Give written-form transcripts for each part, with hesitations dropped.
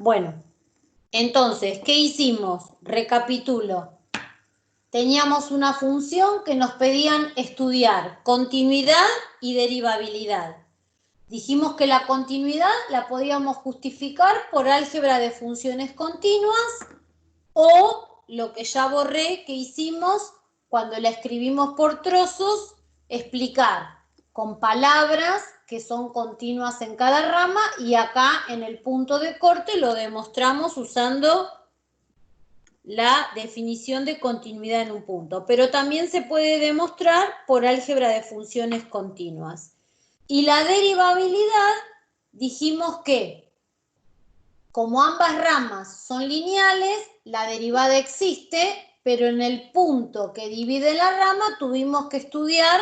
Bueno, entonces, ¿qué hicimos? Recapitulo. Teníamos una función que nos pedían estudiar continuidad y derivabilidad. Dijimos que la continuidad la podíamos justificar por álgebra de funciones continuas o lo que ya borré que hicimos cuando la escribimos por trozos, explicar con palabras que son continuas en cada rama y acá en el punto de corte lo demostramos usando la definición de continuidad en un punto, pero también se puede demostrar por álgebra de funciones continuas. Y la derivabilidad, dijimos que como ambas ramas son lineales, la derivada existe, pero en el punto que divide la rama tuvimos que estudiar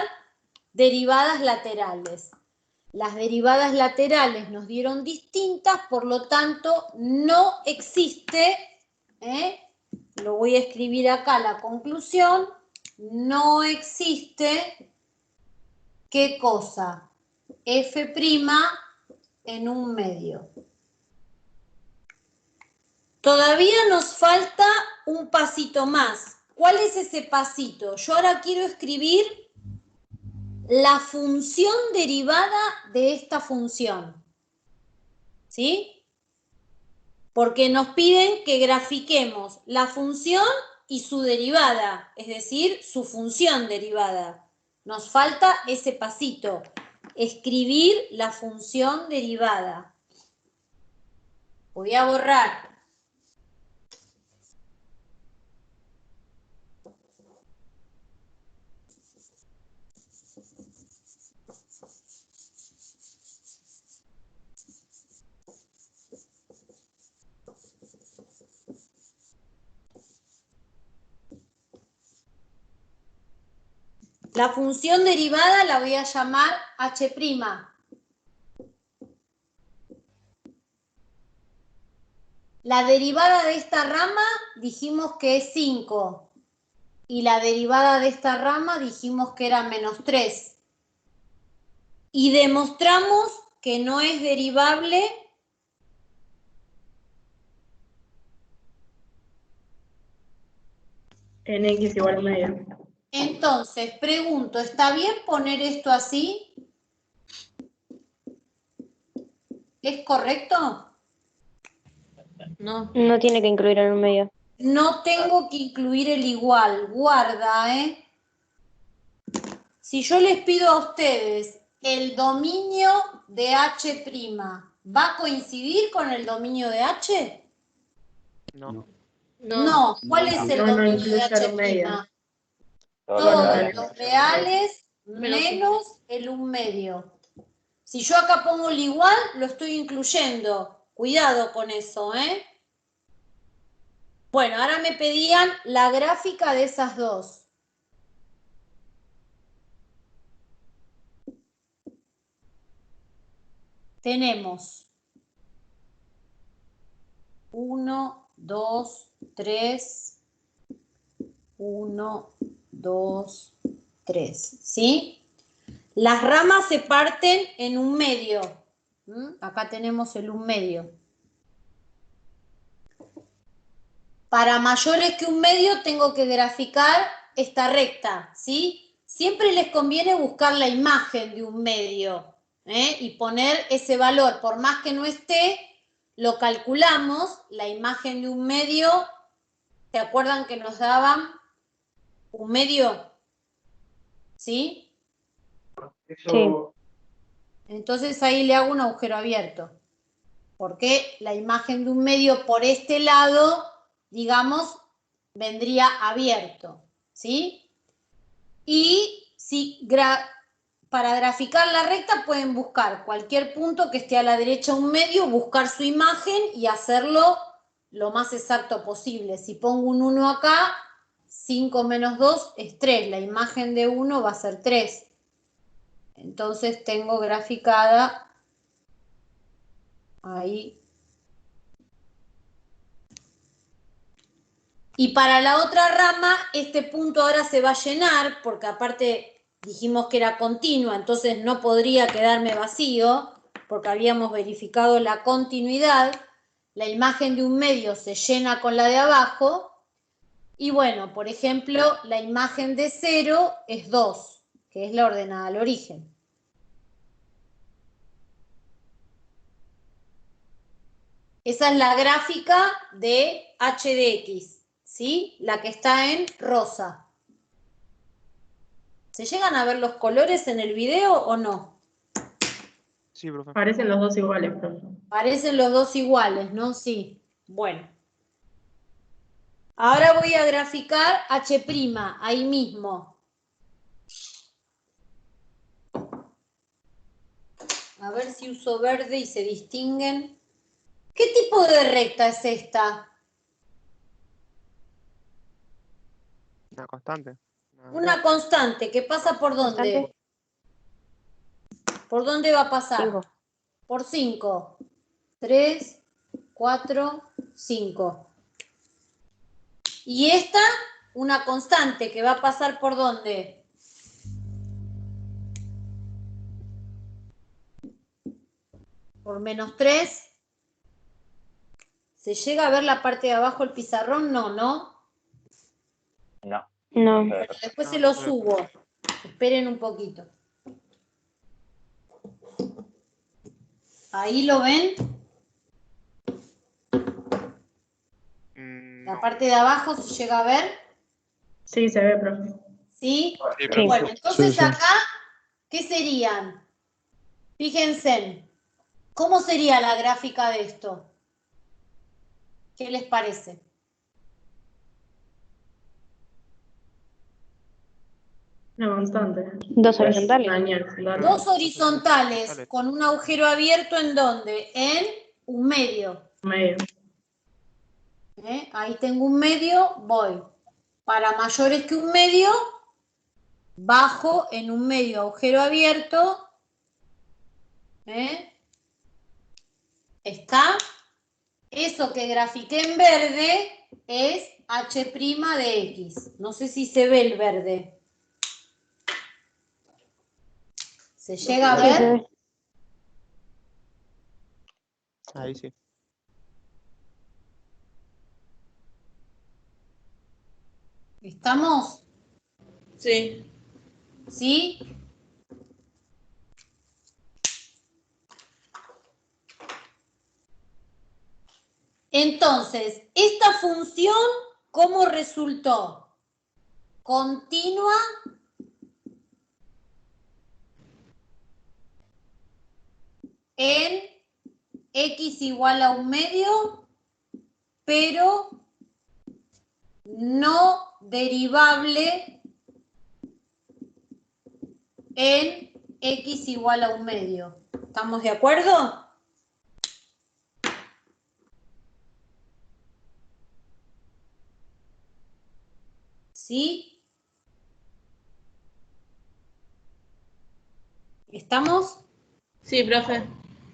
derivadas laterales. Las derivadas laterales nos dieron distintas, por lo tanto no existe, lo voy a escribir acá la conclusión, no existe, ¿qué cosa? F' en un medio. Todavía nos falta un pasito más. ¿Cuál es ese pasito? Yo ahora quiero escribir la función derivada de esta función. ¿Sí? Porque nos piden que grafiquemos la función y su derivada, es decir, su función derivada. Nos falta ese pasito, escribir la función derivada. Voy a borrar. La función derivada la voy a llamar h'. La derivada de esta rama dijimos que es 5. Y la derivada de esta rama dijimos que era -3. Y demostramos que no es derivable en x igual a medio. Entonces, pregunto, ¿está bien poner esto así? ¿Es correcto? No tiene que incluir en un medio. No tengo que incluir el igual, guarda, Si yo les pido a ustedes el dominio de H', ¿va a coincidir con el dominio de H? No. No, ¿cuál es el dominio de H'? Todos los reales menos el 1/2. Si yo acá pongo el igual, lo estoy incluyendo. Cuidado con eso, Bueno, ahora me pedían la gráfica de esas dos. Tenemos 1, 2, 3, 1, 2, 3, ¿sí? Las ramas se parten en 1/2. Acá tenemos el 1/2. Para mayores que 1/2 tengo que graficar esta recta, ¿sí? Siempre les conviene buscar la imagen de 1/2, y poner ese valor, por más que no esté, lo calculamos, la imagen de 1/2, ¿se acuerdan que nos daban 1/2? ¿Sí? Sí. Entonces ahí le hago un agujero abierto, porque la imagen de 1/2 por este lado, digamos, vendría abierto, ¿sí? Y si para graficar la recta pueden buscar cualquier punto que esté a la derecha 1/2, buscar su imagen y hacerlo lo más exacto posible. Si pongo un 1 acá, 5 menos 2 es 3, la imagen de 1 va a ser 3. Entonces tengo graficada ahí. Y para la otra rama, este punto ahora se va a llenar, porque aparte dijimos que era continua, entonces no podría quedarme vacío, porque habíamos verificado la continuidad. la imagen de un medio se llena con la de abajo. Y bueno, por ejemplo, la imagen de 0 es 2, que es la ordenada al origen. Esa es la gráfica de h de x, ¿sí? La que está en rosa. ¿Se llegan a ver los colores en el video o no? Sí, profe. Parecen los dos iguales, profe. Parecen los dos iguales, ¿no? Sí. Bueno. Ahora voy a graficar h', ahí mismo. A ver si uso verde y se distinguen. ¿Qué tipo de recta es esta? Una constante. Una constante que pasa por dónde? Constante. ¿Por dónde va a pasar? 5. Por 5. 3, 4, 5. Y esta, una constante que va a pasar por dónde? Por menos 3. ¿Se llega a ver la parte de abajo del pizarrón? No, ¿no? No. No. Bueno, después se lo subo. Esperen un poquito. ¿Ahí lo ven? La parte de abajo se llega a ver. Sí, se ve, profe. ¿Sí? Sí, Sí. Bueno, entonces Sí, sí. acá, ¿qué serían? Fíjense, ¿cómo sería la gráfica de esto? ¿Qué les parece? Una constante. Dos horizontales. Una línea horizontal. Dos horizontales con un agujero abierto, ¿en dónde? En un medio. Medio. Ahí tengo un medio, voy. Para mayores que un medio, bajo en un medio agujero abierto. ¿Está? Eso que grafiqué en verde es h' de x. No sé si se ve el verde. ¿Se llega a Sí, se ver? ve. Ahí sí. ¿Estamos? Sí. ¿Sí? Entonces, esta función, ¿cómo resultó? Continua en x igual a un medio, pero no derivable en x igual a un medio. ¿Estamos de acuerdo? ¿Sí? ¿Estamos? Sí, profe.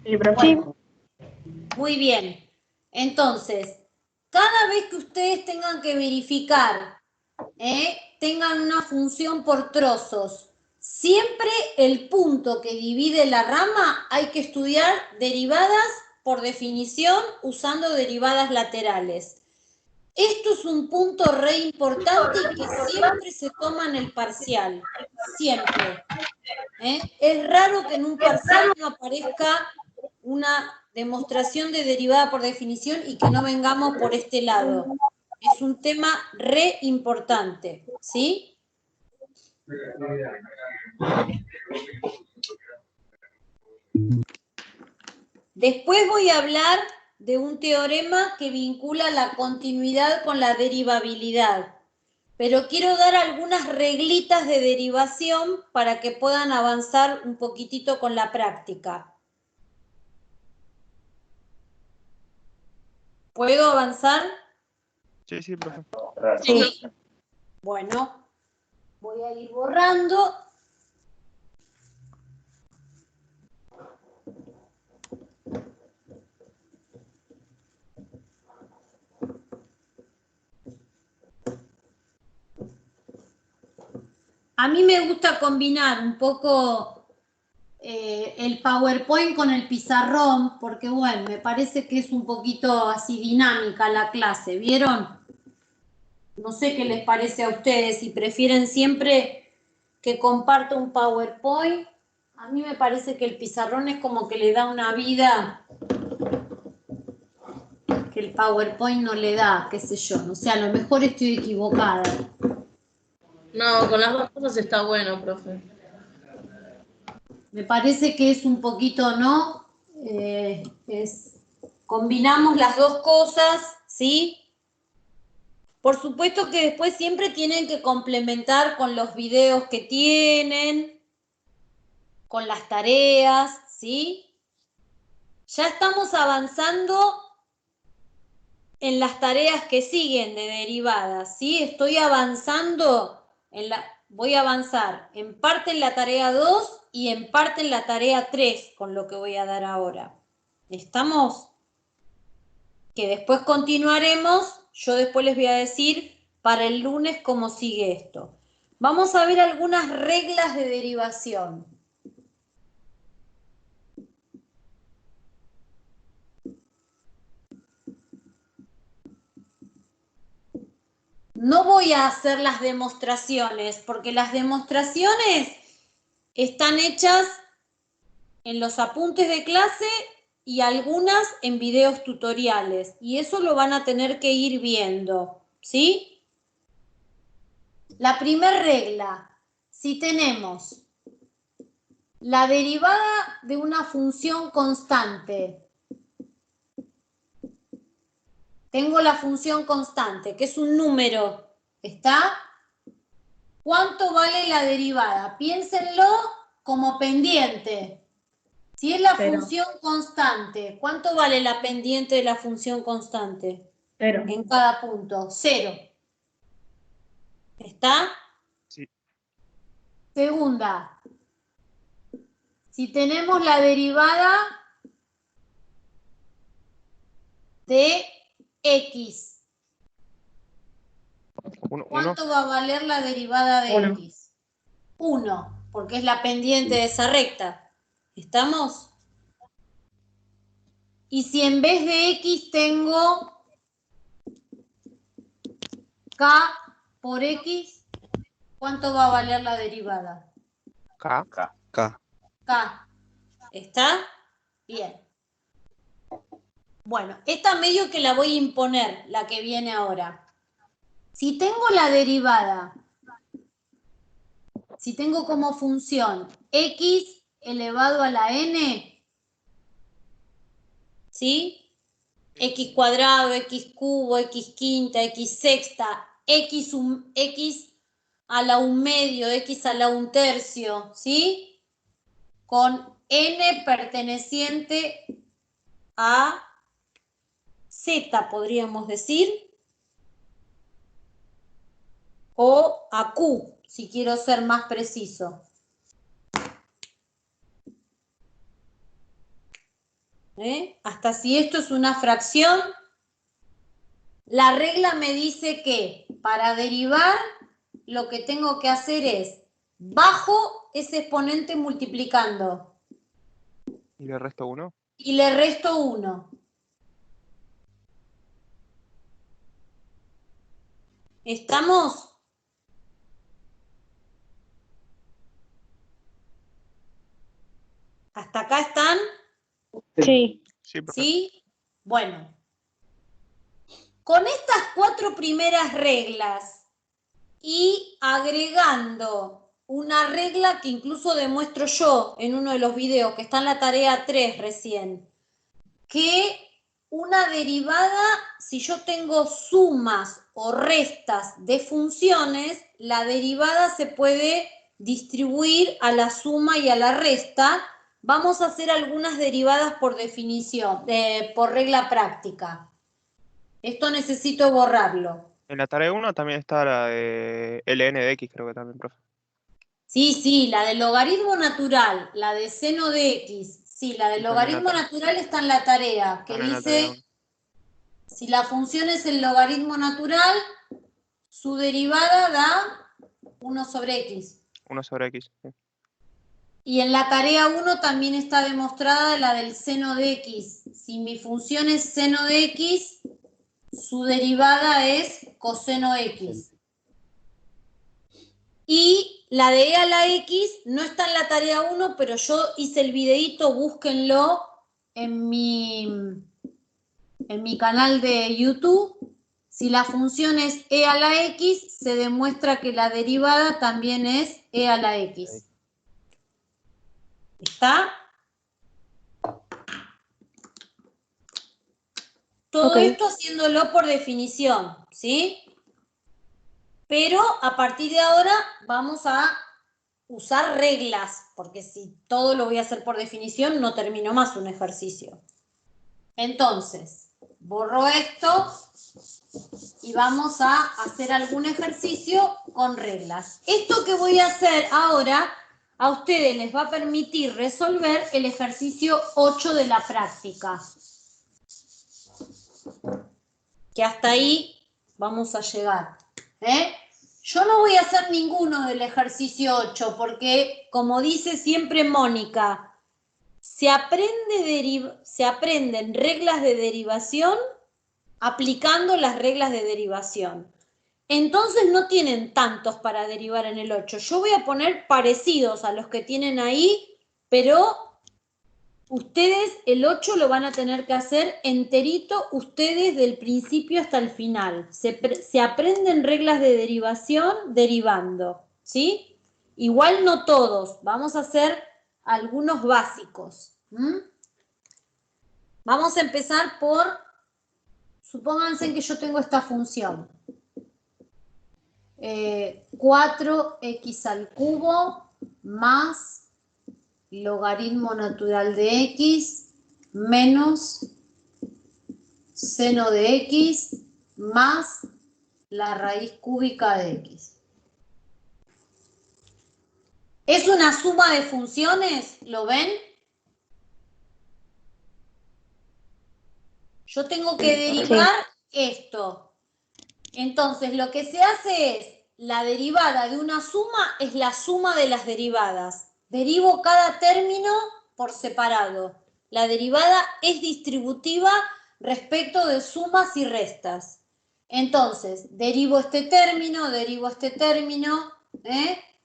Sí, profe. Sí. Bueno, muy bien. Entonces, cada vez que ustedes tengan que verificar, tengan una función por trozos, siempre el punto que divide la rama hay que estudiar derivadas por definición usando derivadas laterales. Esto es un punto re importante y que siempre se toma en el parcial, siempre. Es raro que en un parcial no aparezca una demostración de derivada por definición y que no vengamos por este lado. Es un tema re importante, ¿sí? Después voy a hablar de un teorema que vincula la continuidad con la derivabilidad, pero quiero dar algunas reglitas de derivación para que puedan avanzar un poquitito con la práctica. ¿Puedo avanzar? Sí, sí, profe. Sí. Bueno, voy a ir borrando. A mí me gusta combinar un poco el PowerPoint con el pizarrón, porque bueno, me parece que es un poquito así dinámica la clase, ¿vieron? No sé qué les parece a ustedes, si prefieren siempre que comparta un PowerPoint. A mí me parece que el pizarrón es como que le da una vida que el PowerPoint no le da, qué sé yo, no sé, a lo mejor estoy equivocada. No, con las dos cosas está bueno, profe. Me parece que es un poquito, ¿no? Combinamos las dos cosas, ¿sí? Por supuesto que después siempre tienen que complementar con los videos que tienen, con las tareas, ¿sí? Ya estamos avanzando en las tareas que siguen de derivadas, ¿sí? Estoy avanzando voy a avanzar en parte en la tarea 2 y en parte en la tarea 3 con lo que voy a dar ahora. ¿Estamos? Que después continuaremos, yo después les voy a decir para el lunes cómo sigue esto. Vamos a ver algunas reglas de derivación. No voy a hacer las demostraciones, porque las demostraciones están hechas en los apuntes de clase y algunas en videos tutoriales. Y eso lo van a tener que ir viendo, ¿sí? La primera regla, si tenemos la derivada de una función constante, tengo la función constante, que es un número, ¿está? ¿Cuánto vale la derivada? Piénsenlo como pendiente. Si es la Cero. función constante, ¿cuánto vale la pendiente de la función constante? 0. En cada punto, 0. ¿Está? Sí. Segunda, si tenemos la derivada de x, ¿cuánto va a valer la derivada de 1. x? 1, porque es la pendiente de esa recta. ¿Estamos? Y si en vez de x tengo k por x, ¿cuánto va a valer la derivada? K. K. K. ¿Está? Bien. Bueno, esta medio que la voy a imponer, la que viene ahora. Si tengo la derivada, si tengo como función x elevado a la n, ¿sí? X cuadrado, x cubo, x quinta, x sexta, x a la 1/2, x a la 1/3, ¿sí? Con n perteneciente a z, podríamos decir, o a q, si quiero ser más preciso. Hasta si esto es una fracción, la regla me dice que para derivar lo que tengo que hacer es bajo ese exponente multiplicando. ¿Y le resto 1? Y le resto 1. ¿Estamos? ¿Hasta acá están? Sí. Sí, profe. ¿Sí? Bueno. Con estas 4 primeras reglas y agregando una regla que incluso demuestro yo en uno de los videos, que está en la tarea 3 recién, que una derivada, si yo tengo sumas o restas de funciones, la derivada se puede distribuir a la suma y a la resta. Vamos a hacer algunas derivadas por definición, por regla práctica. Esto necesito borrarlo. En la tarea 1 también está la de ln de x, creo que también, profe. Sí, la del logaritmo natural, la de seno de x. Sí, la del Está en la logaritmo natural está en la tarea, que Están en la tarea dice, si la función es el logaritmo natural, su derivada da 1 sobre x. 1 sobre x. Sí. Y en la tarea 1 también está demostrada la del seno de x. Si mi función es seno de x, su derivada es coseno x. Y la de e a la x no está en la tarea 1, pero yo hice el videíto, búsquenlo en mi canal de YouTube. Si la función es e a la x, se demuestra que la derivada también es e a la x. ¿Está? Todo esto haciéndolo por definición, ¿sí? Pero a partir de ahora vamos a usar reglas, porque si todo lo voy a hacer por definición, no termino más un ejercicio. Entonces, borro esto y vamos a hacer algún ejercicio con reglas. Esto que voy a hacer ahora a ustedes les va a permitir resolver el ejercicio 8 de la práctica. Que hasta ahí vamos a llegar. Yo no voy a hacer ninguno del ejercicio 8 porque, como dice siempre Mónica, se aprenden reglas de derivación aplicando las reglas de derivación. Entonces no tienen tantos para derivar en el 8. Yo voy a poner parecidos a los que tienen ahí, pero ustedes el 8 lo van a tener que hacer enterito ustedes del principio hasta el final. Se aprenden reglas de derivación derivando, ¿sí? Igual no todos, vamos a hacer algunos básicos. Vamos a empezar por, supónganse que yo tengo esta función. 4x al cubo más logaritmo natural de x menos seno de x más la raíz cúbica de x. ¿Es una suma de funciones? ¿Lo ven? Yo tengo que derivar esto. Entonces, lo que se hace es, la derivada de una suma es la suma de las derivadas. Derivo cada término por separado. La derivada es distributiva respecto de sumas y restas. Entonces, derivo este término,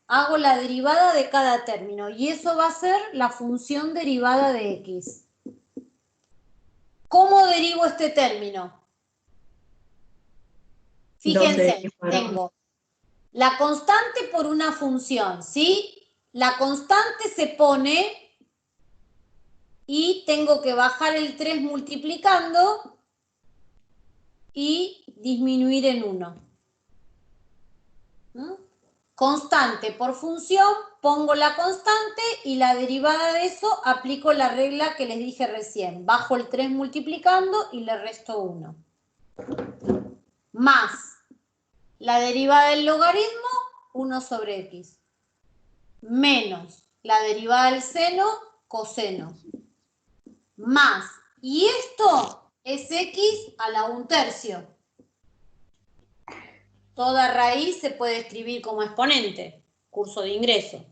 hago la derivada de cada término y eso va a ser la función derivada de x. ¿Cómo derivo este término? Fíjense, tengo la constante por una función, ¿sí? La constante se pone y tengo que bajar el 3 multiplicando y disminuir en 1. Constante por función, pongo la constante y la derivada de eso aplico la regla que les dije recién. Bajo el 3 multiplicando y le resto 1. Más la derivada del logaritmo, 1 sobre x. Menos la derivada del seno, coseno. Más, y esto es x a la 1/3. Toda raíz se puede escribir como exponente, curso de ingreso.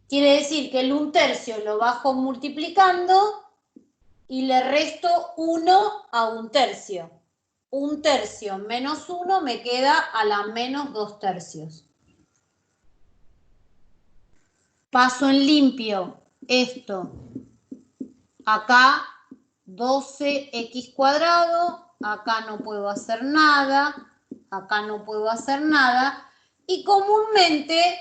Quiere decir que el 1/3 lo bajo multiplicando y le resto 1 a 1/3. 1/3 menos 1 me queda a la menos 2/3. Paso en limpio esto. Acá 12x cuadrado, acá no puedo hacer nada, acá no puedo hacer nada. Y comúnmente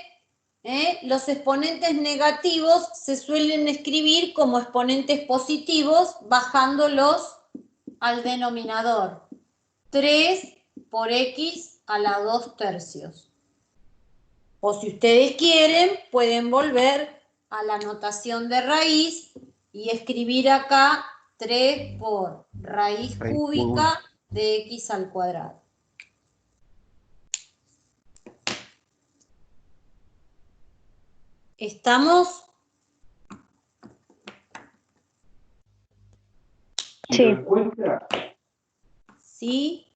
los exponentes negativos se suelen escribir como exponentes positivos bajándolos al denominador. 3 por x a la 2/3. O si ustedes quieren, pueden volver a la notación de raíz y escribir acá 3 por raíz cúbica de x al cuadrado. ¿Estamos? Sí. ¿Sí?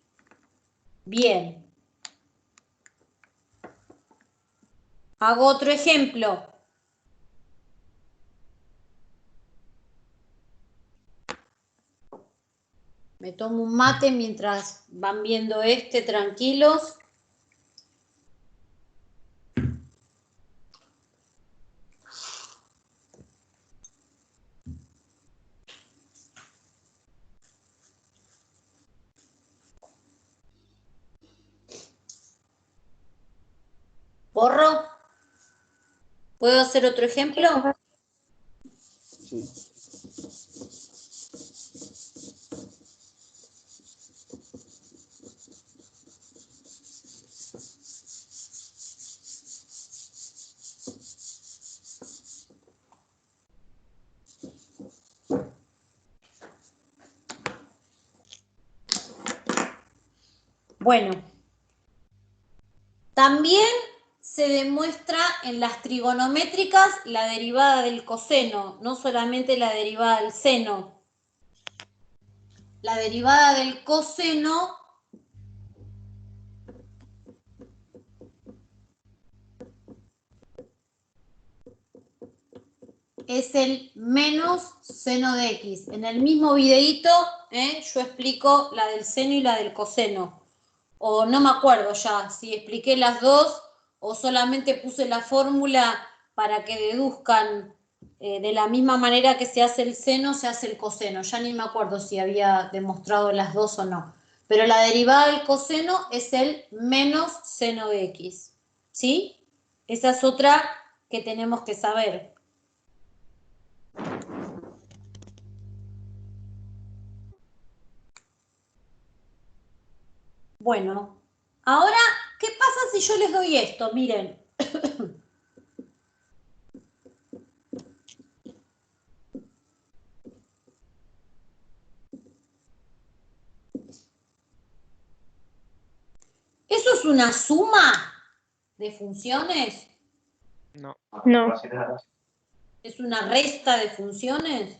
Bien. Hago otro ejemplo. Me tomo un mate mientras van viendo tranquilos. ¿Borro? ¿Puedo hacer otro ejemplo? Sí. Bueno, también se demuestra en las trigonométricas la derivada del coseno, no solamente la derivada del seno. La derivada del coseno es el menos seno de x. En el mismo videíto yo explico la del seno y la del coseno. O no me acuerdo ya si expliqué las dos o solamente puse la fórmula para que deduzcan de la misma manera que se hace el seno, se hace el coseno. Ya ni me acuerdo si había demostrado las dos o no. Pero la derivada del coseno es el menos seno de x. ¿Sí? Esa es otra que tenemos que saber. Bueno, ahora, ¿qué pasa si yo les doy esto? Miren. ¿Eso es una suma de funciones? No. No. ¿Es una resta de funciones?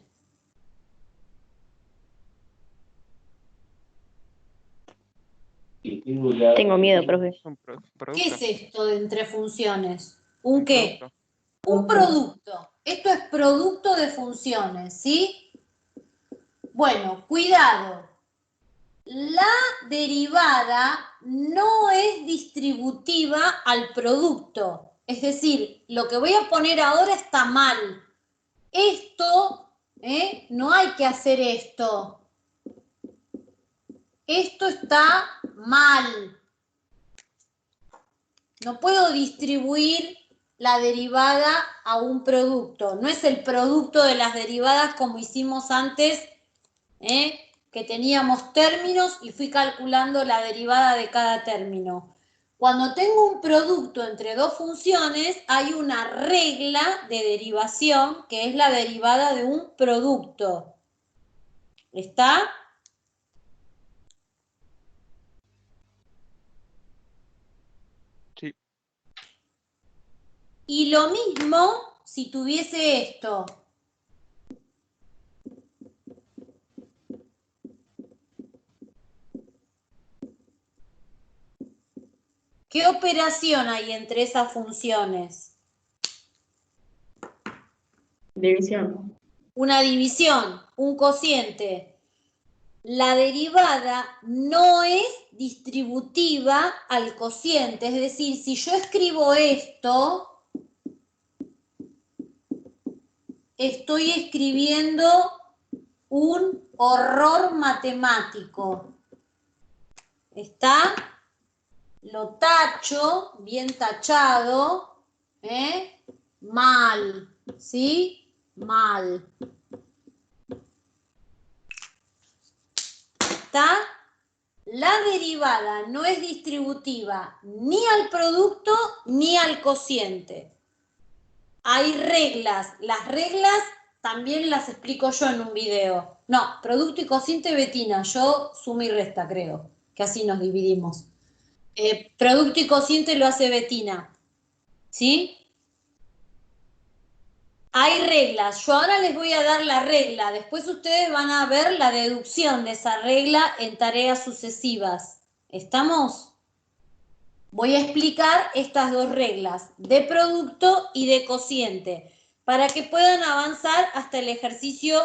Tengo miedo, profe. Es un producto. ¿Qué es esto de entre funciones? ¿Un qué? Producto. Un producto. Esto es producto de funciones, ¿sí? Bueno, cuidado. La derivada no es distributiva al producto. Es decir, lo que voy a poner ahora está mal. Esto, no hay que hacer esto. Esto está mal. No puedo distribuir la derivada a un producto. No es el producto de las derivadas como hicimos antes, que teníamos términos y fui calculando la derivada de cada término. Cuando tengo un producto entre dos funciones, hay una regla de derivación que es la derivada de un producto. ¿Está? Sí. Y lo mismo si tuviese esto. ¿Qué operación hay entre esas funciones? División. Una división, un cociente. La derivada no es distributiva al cociente, es decir, si yo escribo esto, estoy escribiendo un horror matemático. ¿Está? Lo tacho, bien tachado, mal, ¿sí? Mal. ¿Está? La derivada no es distributiva ni al producto ni al cociente. Hay reglas. Las reglas también las explico yo en un video. No, producto y cociente Betina. Yo suma y resta, creo, que así nos dividimos. Producto y cociente lo hace Betina. ¿Sí? Hay reglas. Yo ahora les voy a dar la regla. Después ustedes van a ver la deducción de esa regla en tareas sucesivas. ¿Estamos? Voy a explicar estas dos reglas, de producto y de cociente, para que puedan avanzar hasta el ejercicio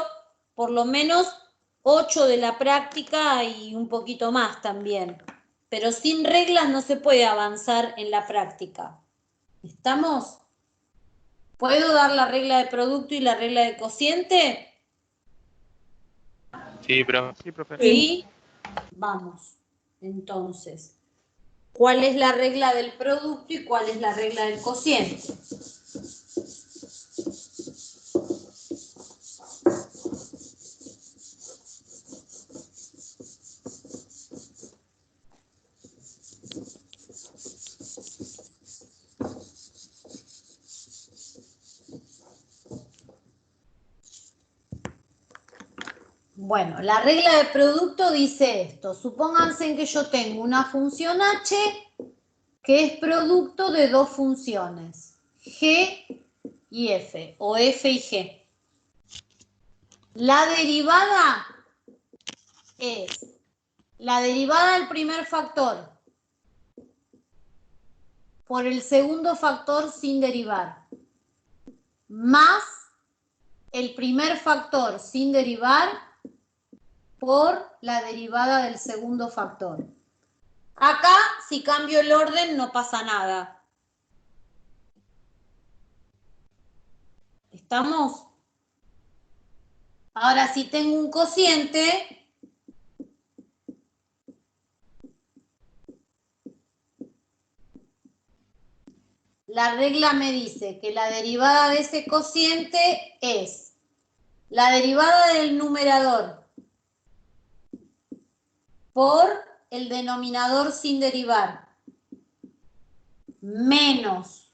por lo menos 8 de la práctica y un poquito más también. Pero sin reglas no se puede avanzar en la práctica. ¿Estamos? ¿Puedo dar la regla de producto y la regla de cociente? Sí, profe. Sí, profe. Sí. Vamos. Entonces, ¿cuál es la regla del producto y cuál es la regla del cociente? Bueno, la regla de producto dice esto. Supónganse que yo tengo una función h que es producto de dos funciones, g y f, o f y g. La derivada es la derivada del primer factor por el segundo factor sin derivar, más el primer factor sin derivar por la derivada del segundo factor. Acá, si cambio el orden, no pasa nada. ¿Estamos? Ahora, si tengo un cociente, la regla me dice que la derivada de ese cociente es la derivada del numerador por el denominador sin derivar, menos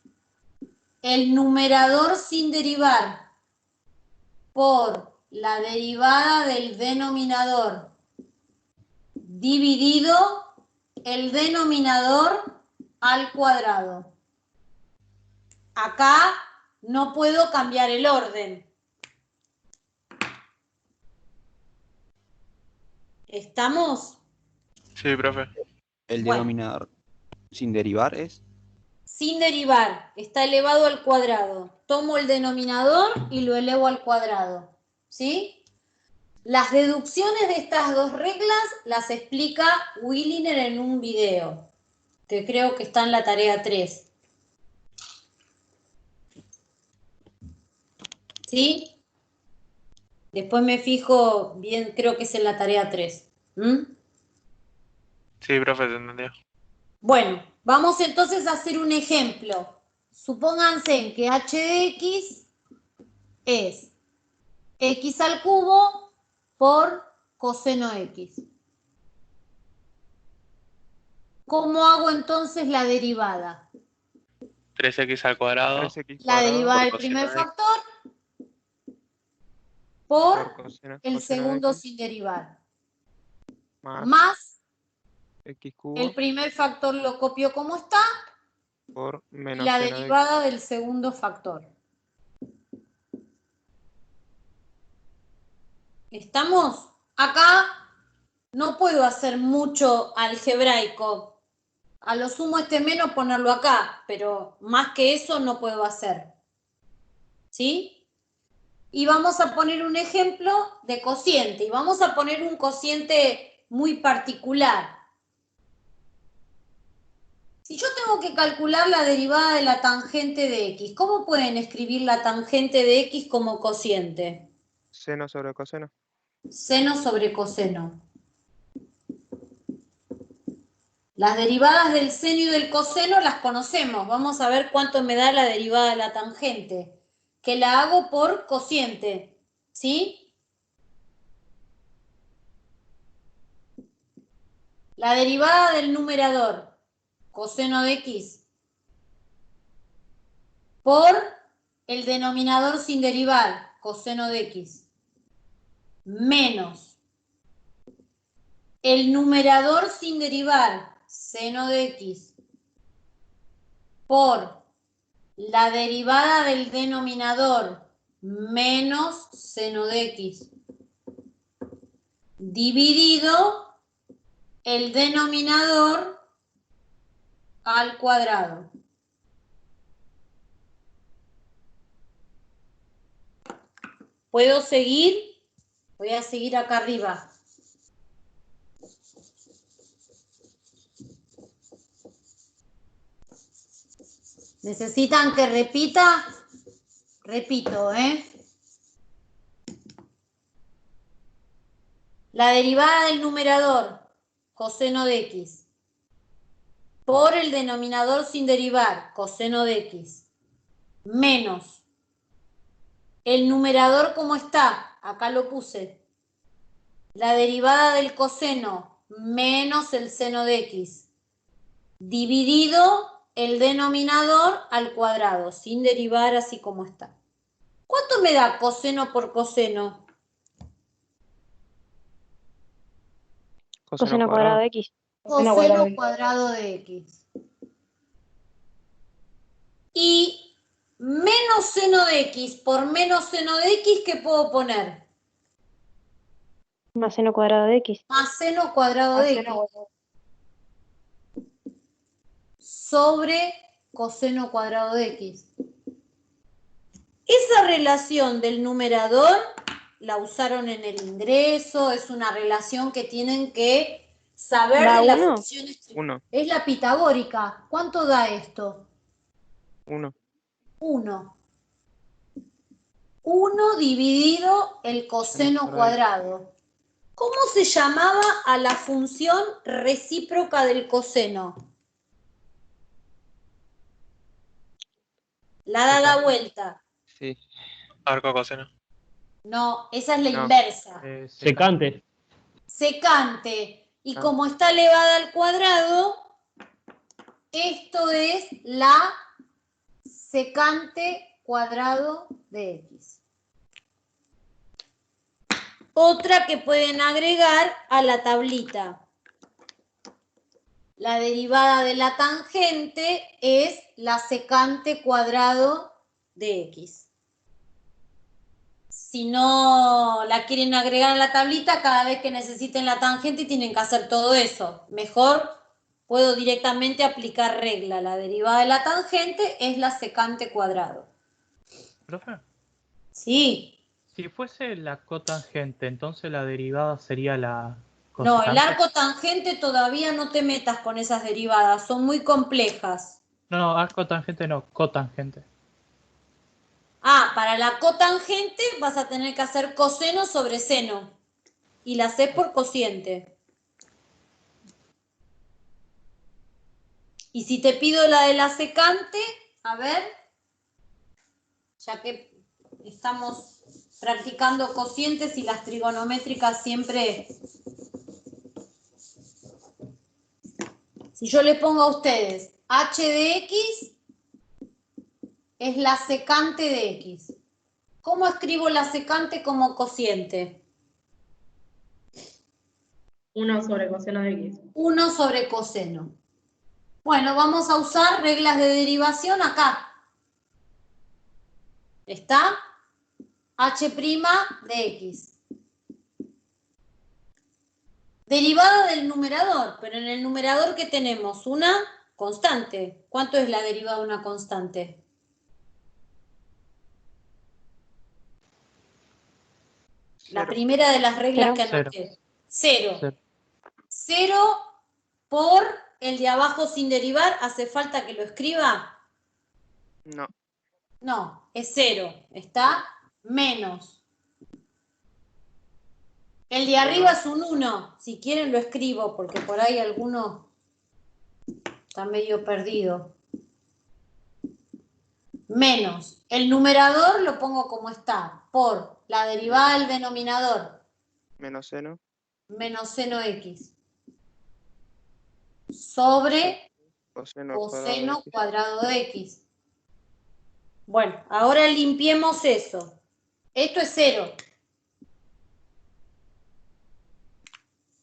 el numerador sin derivar por la derivada del denominador dividido el denominador al cuadrado. Acá no puedo cambiar el orden. ¿Estamos? Sí, profe. El Bueno. denominador sin derivar es. Sin derivar, está elevado al cuadrado. Tomo el denominador y lo elevo al cuadrado. ¿Sí? Las deducciones de estas dos reglas las explica Williner en un video, que creo que está en la tarea 3. ¿Sí? Después me fijo bien, creo que es en la tarea 3. Sí, profe, te entendió. Bueno, vamos entonces a hacer un ejemplo. Supónganse que h de x es x al cubo por coseno x. ¿Cómo hago entonces la derivada? 3x al cuadrado. 3x La derivada del por primer coseno de factor por coseno el de segundo x sin derivar. más Más x cubo el primer factor lo copio como está por y menos la seno de derivada del segundo factor. ¿Estamos? Acá no puedo hacer mucho algebraico. A lo sumo este menos ponerlo acá, pero más que eso no puedo hacer. ¿Sí? Y vamos a poner un ejemplo de cociente. Y vamos a poner un cociente muy particular. Si yo tengo que calcular la derivada de la tangente de x, ¿cómo pueden escribir la tangente de x como cociente? seno sobre coseno. Seno sobre coseno. Las derivadas del seno y del coseno las conocemos. Vamos a ver cuánto me da la derivada de la tangente, que la hago por cociente, ¿sí? La derivada del numerador, coseno de x, por el denominador sin derivar, coseno de x, menos el numerador sin derivar, seno de x, por la derivada del denominador menos seno de x, dividido el denominador al cuadrado. ¿Puedo seguir? Voy a seguir acá arriba. ¿Necesitan que repita? Repito, La derivada del numerador, coseno de x, por el denominador sin derivar, coseno de x, menos el numerador como está, acá lo puse, la derivada del coseno menos el seno de x, dividido el denominador al cuadrado, sin derivar así como está. ¿Cuánto me da coseno por coseno? Coseno cuadrado de x. Coseno cuadrado de x. Y menos seno de x por menos seno de x, ¿qué puedo poner? Más seno cuadrado de x. Más seno cuadrado de x. Sobre coseno cuadrado de x. Esa relación del numerador la usaron en el ingreso, es una relación que tienen que saber de las funciones. 1. Es la pitagórica. ¿Cuánto da esto? 1. 1. 1 dividido el coseno cuadrado. ¿Cómo se llamaba a la función recíproca del coseno? La da la vuelta. Sí. Arco coseno. No, esa es la No. inversa. Secante. Secante. Y Ah. como está elevada al cuadrado, esto es la secante cuadrado de x. Otra que pueden agregar a la tablita. La derivada de la tangente es la secante cuadrado de x. Si no la quieren agregar a la tablita, cada vez que necesiten la tangente tienen que hacer todo eso. Mejor puedo directamente aplicar regla. La derivada de la tangente es la secante cuadrado. ¿Profe? Sí. Si fuese la cotangente, entonces la derivada sería la No, cosecante. el arco tangente todavía no te metas con esas derivadas, son muy complejas. No, arco tangente no, cotangente. Ah, para la cotangente vas a tener que hacer coseno sobre seno. Y la haces por cociente. Y si te pido la de la secante, a ver, ya que estamos practicando cocientes y las trigonométricas siempre... Si yo le pongo a ustedes h de x es la secante de x. ¿Cómo escribo la secante como cociente? 1 sobre coseno de x. 1 sobre coseno. Bueno, vamos a usar reglas de derivación acá. ¿Está? h' de x. Derivada del numerador, pero en el numerador ¿qué tenemos? Una constante. ¿Cuánto es la derivada de una constante? La primera de las reglas que anoté. 0. 0 por el de abajo sin derivar. ¿Hace falta que lo escriba? No. No, es 0. ¿Está? Menos. El de arriba es un 1. Si quieren lo escribo, porque por ahí alguno está medio perdido. Menos. El numerador lo pongo como está, por la derivada del denominador. Menos seno. Menos seno x. Sobre Coseno cuadrado de x. Bueno, ahora limpiemos eso. Esto es 0.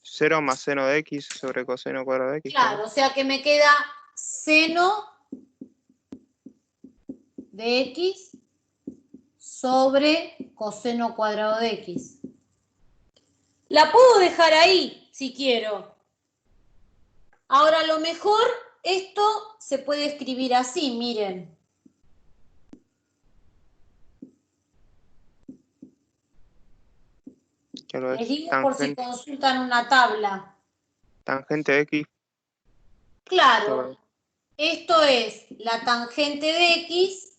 0 más seno de x sobre coseno cuadrado de x. Claro, o sea que me queda seno de x sobre coseno cuadrado de x. La puedo dejar ahí, si quiero. Ahora, a lo mejor esto se puede escribir así, miren. Claro, Les es digo por si tangente, consultan una tabla. tangente de X. Claro, esto es la tangente de X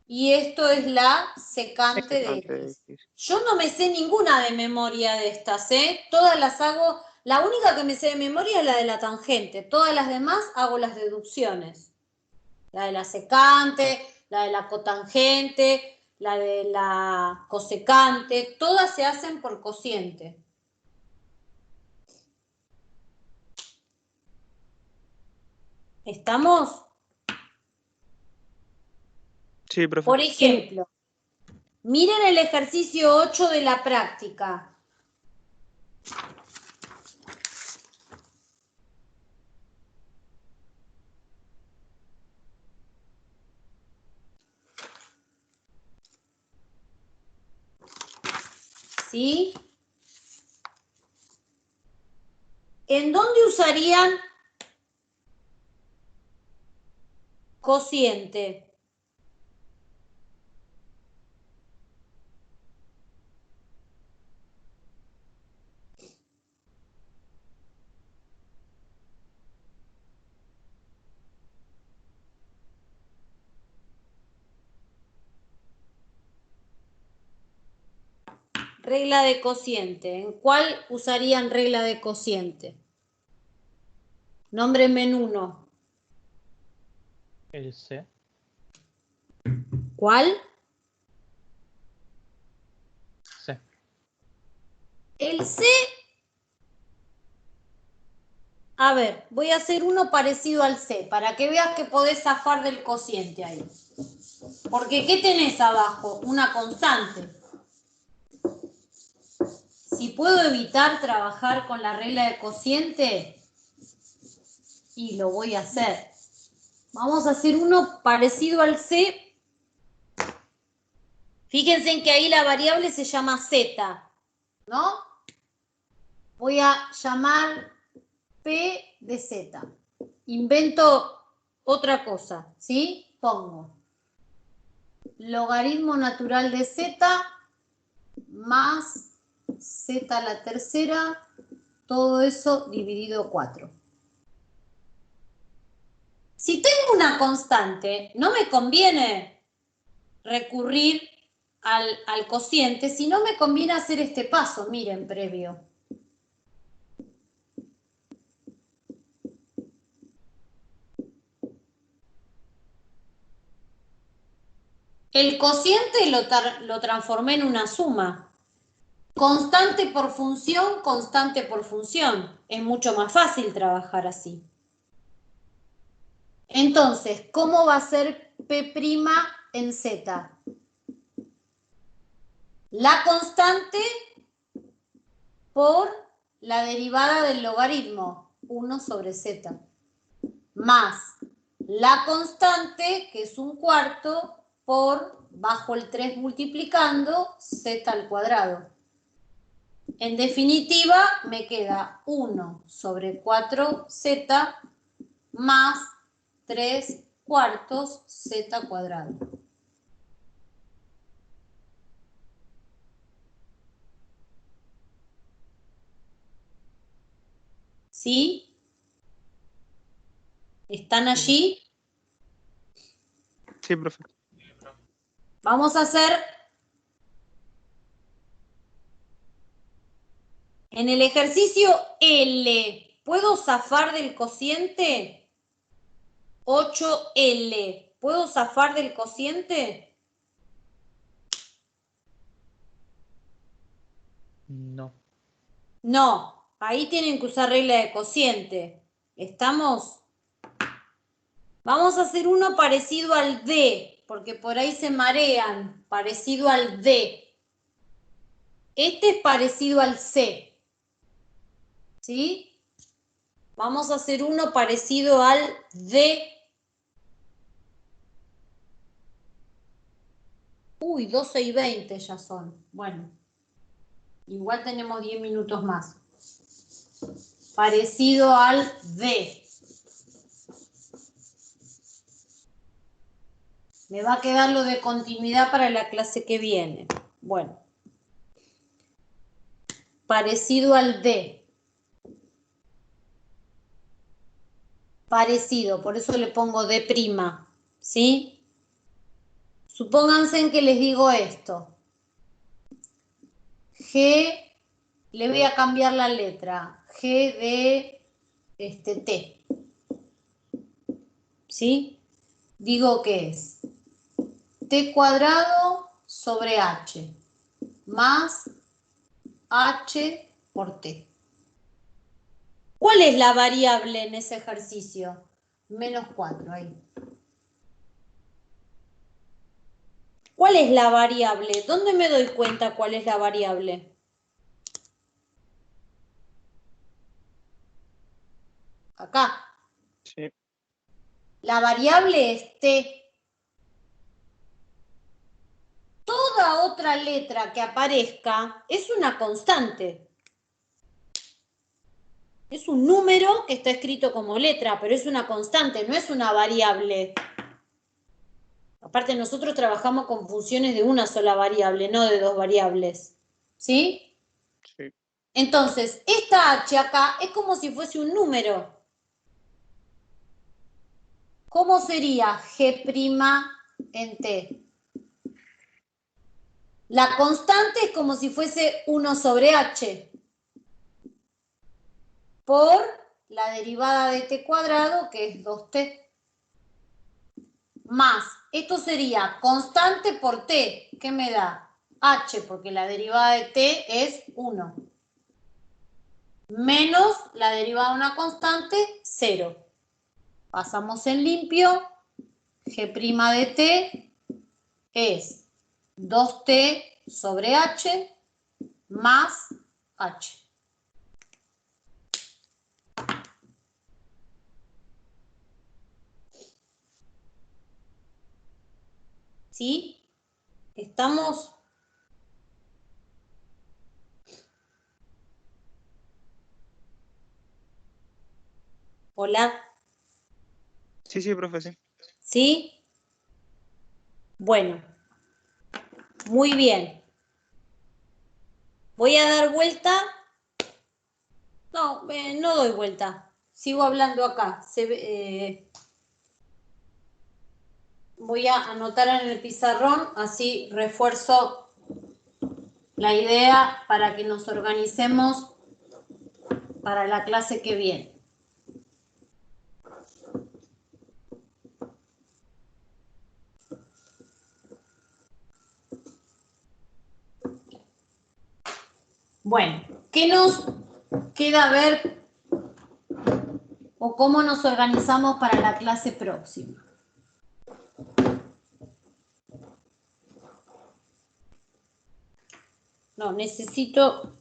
y esto es la secante de Secante de X. X. Yo no me sé ninguna de memoria de estas, ¿eh? Todas las hago, la única que me sé de memoria es la de la tangente. Todas las demás hago las deducciones. La de la secante, la de la cotangente, la de la cosecante, todas se hacen por cociente. ¿Estamos? Sí, profe. Por ejemplo, miren el ejercicio 8 de la práctica. ¿Sí? ¿En dónde usarían cociente? Regla de cociente. ¿En cuál usarían regla de cociente? Nómbrenme en uno. El C. ¿Cuál? C. El C. A ver, voy a hacer uno parecido al C, para que veas que podés zafar del cociente ahí. Porque ¿qué tenés abajo? Una constante. Si puedo evitar trabajar con la regla de cociente, y lo voy a hacer. Vamos a hacer uno parecido al C. Fíjense en que ahí la variable se llama Z, ¿no? Voy a llamar P de Z. Invento otra cosa, ¿sí? Pongo logaritmo natural de Z más Z a la tercera, todo eso dividido 4. Si tengo una constante, no me conviene recurrir al cociente, sino me conviene hacer este paso, miren, previo. El cociente lo transformé en una suma. Constante por función, constante por función. Es mucho más fácil trabajar así. Entonces, ¿cómo va a ser P' en Z? La constante por la derivada del logaritmo, 1 sobre Z, más la constante, que es un cuarto, por bajo el 3 multiplicando Z al cuadrado. En definitiva, me queda 1 sobre 4Z más 3 cuartos Z cuadrado. ¿Sí? ¿Están allí? Sí, profe. Vamos a hacer en el ejercicio L. ¿Puedo zafar del cociente? 8L. ¿Puedo zafar del cociente? No. No. Ahí tienen que usar regla de cociente. ¿Estamos? Vamos a hacer uno parecido al D, porque por ahí se marean. Parecido al D. Este es parecido al C. ¿Sí? Vamos a hacer uno parecido al D. Uy, 12 y 20 ya son. Bueno, igual tenemos 10 minutos más. Parecido al D. Me va a quedar lo de continuidad para la clase que viene. Bueno. parecido al D. Parecido, por eso le pongo D', ¿sí? Supónganse que les digo esto. G, le voy a cambiar la letra. G de T. ¿Sí? Digo que es T cuadrado sobre H más H por T. ¿Cuál es la variable en ese ejercicio? -4, ahí. ¿Cuál es la variable? ¿Dónde me doy cuenta cuál es la variable? Acá. Sí. La variable es T. Toda otra letra que aparezca es una constante. Es un número que está escrito como letra, pero es una constante, no es una variable. Aparte, nosotros trabajamos con funciones de una sola variable, no de dos variables. ¿Sí? Sí. Entonces, esta H acá es como si fuese un número. ¿Cómo sería G' en T? La constante es como si fuese 1 sobre H por la derivada de T cuadrado, que es 2T. Más, esto sería constante por T. ¿Qué me da? H, porque la derivada de T es 1. Menos la derivada de una constante, 0. Pasamos en limpio. G' de T es 2T sobre H más H. ¿Sí? ¿Estamos? Hola. Sí, sí, profe, sí. ¿Sí? Bueno, muy bien. Voy a dar vuelta. No, no doy vuelta. Sigo hablando acá. Voy a anotar en el pizarrón, así refuerzo la idea para que nos organicemos para la clase que viene. Bueno, ¿qué nos queda ver o cómo nos organizamos para la clase próxima? No, necesito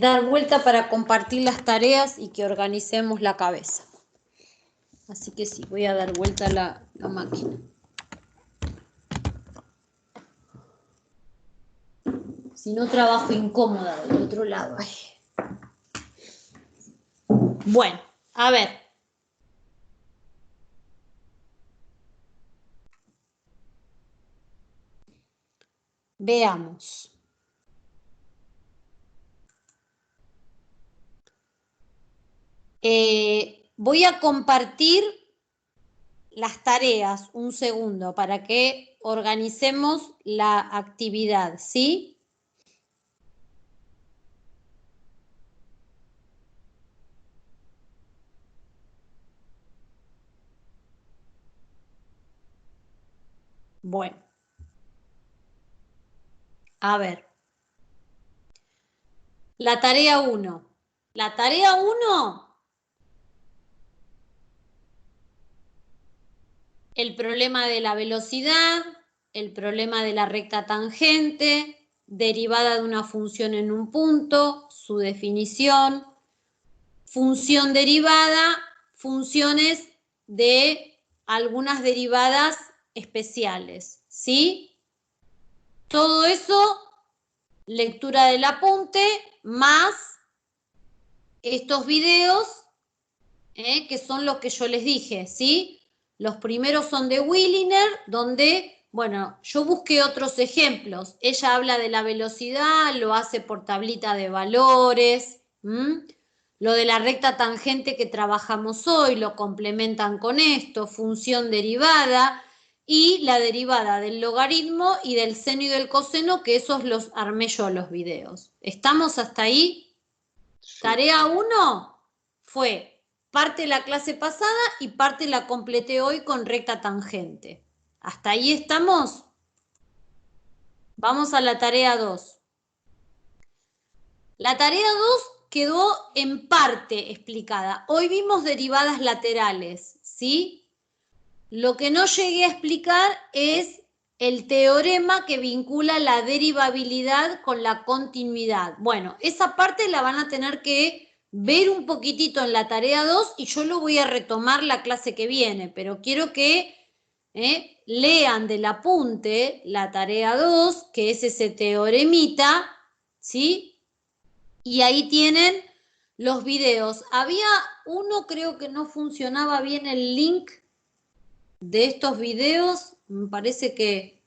dar vuelta para compartir las tareas y que organicemos la cabeza. Así que sí, voy a dar vuelta la máquina. Si no, trabajo incómoda del otro lado. Ay. Bueno, a ver. Veamos. Voy a compartir las tareas un segundo para que organicemos la actividad, ¿sí? Bueno. A ver. La tarea 1. La tarea 1, el problema de la velocidad, el problema de la recta tangente, derivada de una función en un punto, su definición, función derivada, funciones de algunas derivadas especiales, ¿sí? Todo eso, lectura del apunte, más estos videos, que son los que yo les dije, ¿sí? Los primeros son de Williner, donde Bueno, yo busqué otros ejemplos. Ella habla de la velocidad, lo hace por tablita de valores. Lo de la recta tangente que trabajamos hoy lo complementan con esto, función derivada y la derivada del logaritmo y del seno y del coseno, que esos los armé yo los videos. ¿Estamos hasta ahí? Sí. Tarea 1 fue parte de la clase pasada y parte la completé hoy con recta tangente. ¿Hasta ahí estamos? Vamos a la tarea 2. La tarea 2 quedó en parte explicada. Hoy vimos derivadas laterales, ¿sí? Lo que no llegué a explicar es el teorema que vincula la derivabilidad con la continuidad. Bueno, esa parte la van a tener que ver un poquitito en la tarea 2 y yo lo voy a retomar la clase que viene, pero quiero que lean del apunte la tarea 2, que es ese teoremita, ¿sí? Y ahí tienen los videos. Había uno, creo que no funcionaba bien el link de estos videos. Me parece que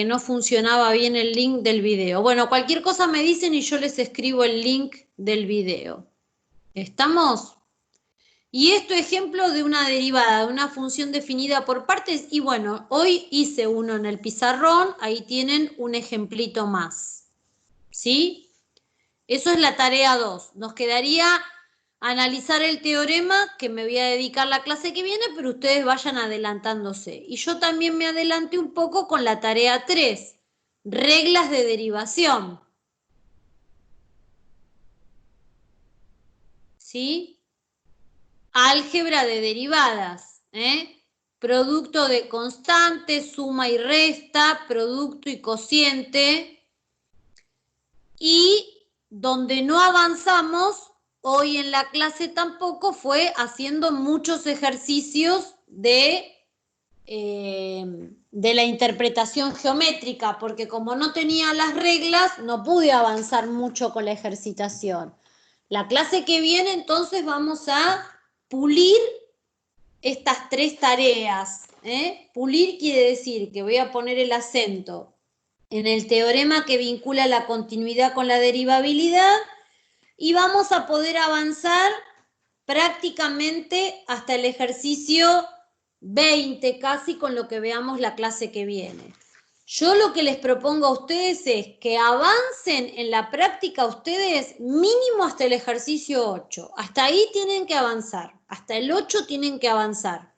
no funcionaba bien el link del video. Bueno, cualquier cosa me dicen y yo les escribo el link del video. ¿Estamos? Y esto ejemplo de una derivada, de una función definida por partes. Y bueno, hoy hice uno en el pizarrón. Ahí tienen un ejemplito más. ¿Sí? Eso es la tarea 2. Nos quedaría analizar el teorema, que me voy a dedicar la clase que viene, pero ustedes vayan adelantándose. Y yo también me adelanté un poco con la tarea 3, reglas de derivación. ¿Sí? Álgebra de derivadas, producto de constantes, suma y resta, producto y cociente. Y donde no avanzamos hoy en la clase tampoco fue haciendo muchos ejercicios de la interpretación geométrica, porque como no tenía las reglas, no pude avanzar mucho con la ejercitación. La clase que viene, entonces, vamos a pulir estas 3 tareas. Pulir quiere decir que voy a poner el acento en el teorema que vincula la continuidad con la derivabilidad y vamos a poder avanzar prácticamente hasta el ejercicio 20 casi con lo que veamos la clase que viene. Yo lo que les propongo a ustedes es que avancen en la práctica ustedes mínimo hasta el ejercicio 8. Hasta ahí tienen que avanzar, hasta el 8 tienen que avanzar,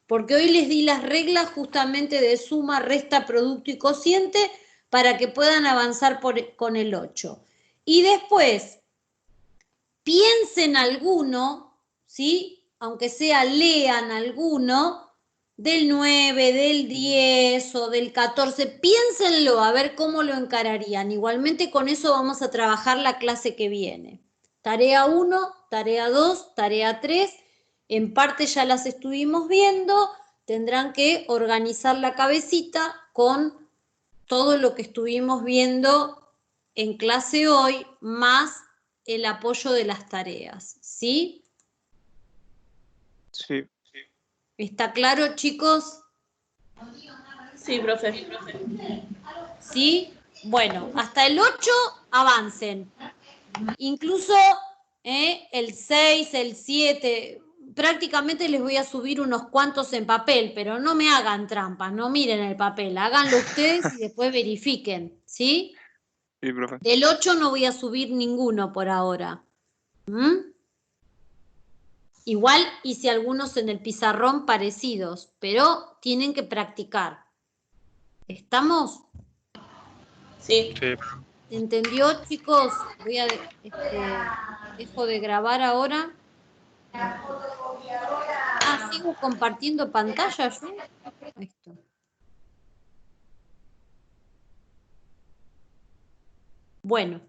porque hoy les di las reglas justamente de suma, resta, producto y cociente para que puedan avanzar con el 8. Y después, piensen alguno, ¿sí? Aunque sea lean alguno, del 9, del 10 o del 14, piénsenlo a ver cómo lo encararían. Igualmente con eso vamos a trabajar la clase que viene. Tarea 1, tarea 2, tarea 3, en parte ya las estuvimos viendo, tendrán que organizar la cabecita con todo lo que estuvimos viendo en clase hoy, más el apoyo de las tareas, ¿sí? Sí. ¿Está claro, chicos? Sí, profe. ¿Sí? Bueno, hasta el 8 avancen. Incluso el 6, el 7, prácticamente les voy a subir unos cuantos en papel, pero no me hagan trampas, no miren el papel, háganlo ustedes y después verifiquen, ¿sí? Sí, profe. Del 8 no voy a subir ninguno por ahora. Igual hice algunos en el pizarrón parecidos, pero tienen que practicar. ¿Estamos? Sí. Sí. ¿Entendió, chicos? Voy a dejo de grabar ahora. ¿Sigo compartiendo pantalla yo? Esto. Bueno.